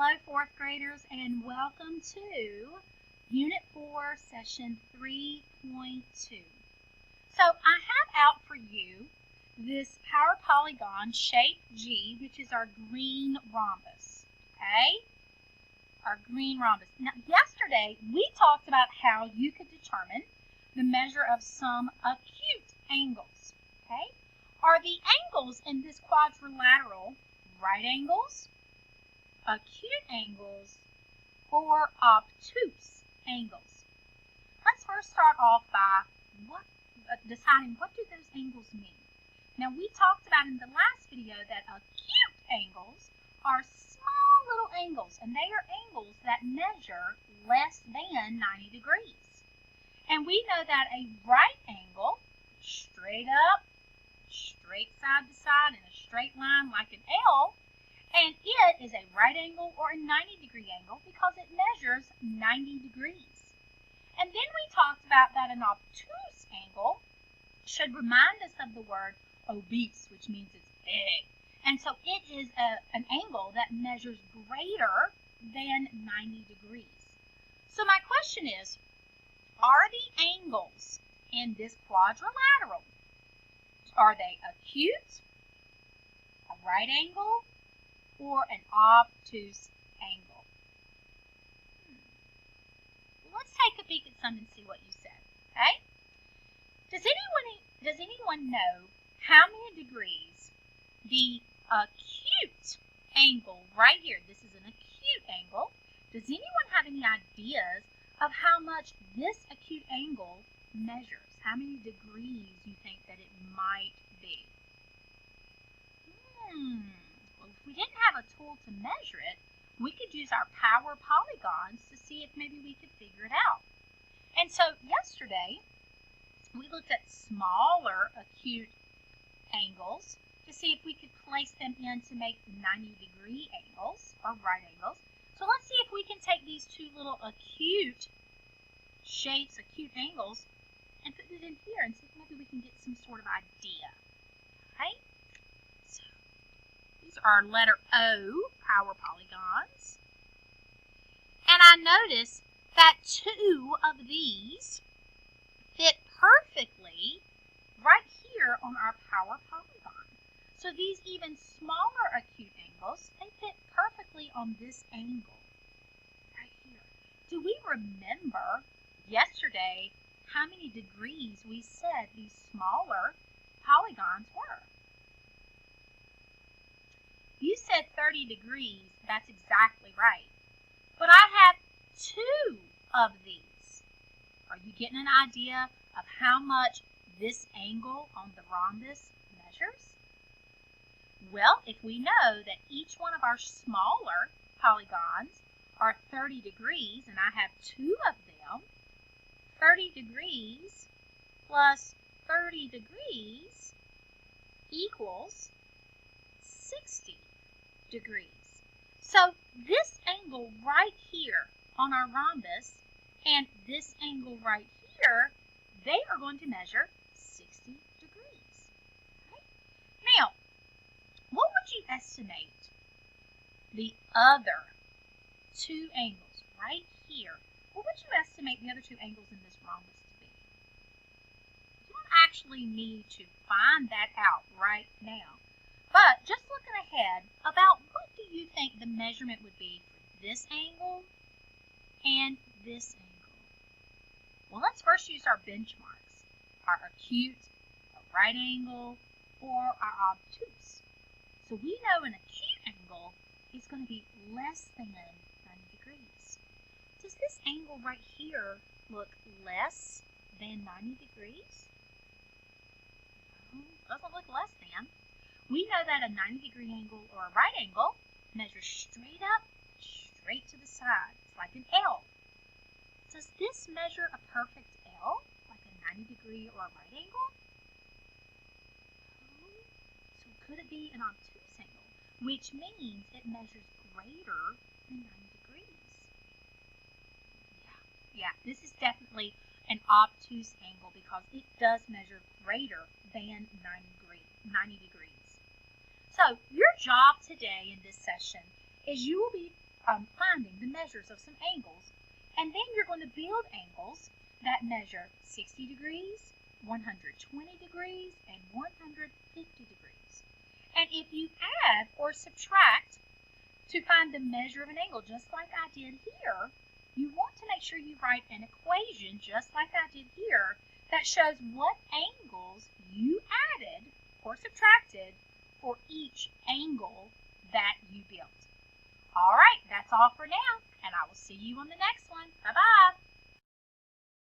Hello, fourth graders, and welcome to Unit 4, Session 3.2. So I have out for you this power polygon shape G, which is our green rhombus, okay? Our green rhombus. Now, yesterday we talked about how you could determine the measure of some acute angles, okay? Are the angles in this quadrilateral right angles, acute angles, or obtuse angles? Let's first start off by deciding what do those angles mean. Now, we talked about in the last video that acute angles are small little angles, and they are angles that measure less than 90 degrees. And we know that a right angle, straight up, straight side to side in a straight line like an L, and it is a right angle or a 90-degree angle because it measures 90 degrees. And then we talked about that an obtuse angle should remind us of the word obese, which means it's big. And so it is an angle that measures greater than 90 degrees. So my question is, are the angles in this quadrilateral, are they acute, a right angle, or an obtuse angle? Let's take a peek at some and see what you said, okay? Does anyone know how many degrees the acute angle right here, this is an acute angle, does anyone have any ideas of how much this acute angle measures? How many degrees you think that it might be? Well, if we didn't have a tool to measure it, we could use our power polygons to see if maybe we could figure it out. And so yesterday, we looked at smaller acute angles to see if we could place them in to make the 90-degree angles, or right angles. So let's see if we can take these two little acute shapes, acute angles, and put it in here and see if maybe we can get some sort of idea. Okay? So these are our letter O power polygons. And I notice that two of these fit perfectly right here on our power polygon. So these even smaller acute angles, they fit perfectly on this angle right here. Do we remember yesterday how many degrees we said these smaller polygons were? You said 30 degrees. That's exactly right. But I have two of these. Are you getting an idea of how much this angle on the rhombus measures? Well, if we know that each one of our smaller polygons are 30 degrees, and I have two of them, 30 degrees plus 30 degrees equals 60 degrees. So this angle right here on our rhombus and this angle right here, they are going to measure 60 degrees. Okay? Now, what would you estimate the other two angles right here? What would you estimate the other two angles in this rhombus to be? You don't actually need to find that out right now. But just looking ahead, about what do you think the measurement would be for this angle and this angle? Well, let's first use our benchmarks, our acute, a right angle, or our obtuse. So we know an acute angle is going to be less than 90 degrees. Does this angle right here look less than 90 degrees? No, doesn't look less than. We know that a 90-degree angle or a right angle measures straight up, straight to the side. It's like an L. Does this measure a perfect L, like a 90-degree or a right angle? No. So could it be an obtuse angle, which means it measures greater than 90 degrees? Yeah, this is definitely an obtuse angle because it does measure greater than 90 degrees. So your job today in this session is you will be finding the measures of some angles. And then you're going to build angles that measure 60 degrees, 120 degrees, and 150 degrees. And if you add or subtract to find the measure of an angle, just like I did here, you want to make sure you write an equation, just like I did here, that shows what angles you added or subtracted for each angle that you built. All right, that's all for now, and I will see you on the next one. Bye-bye.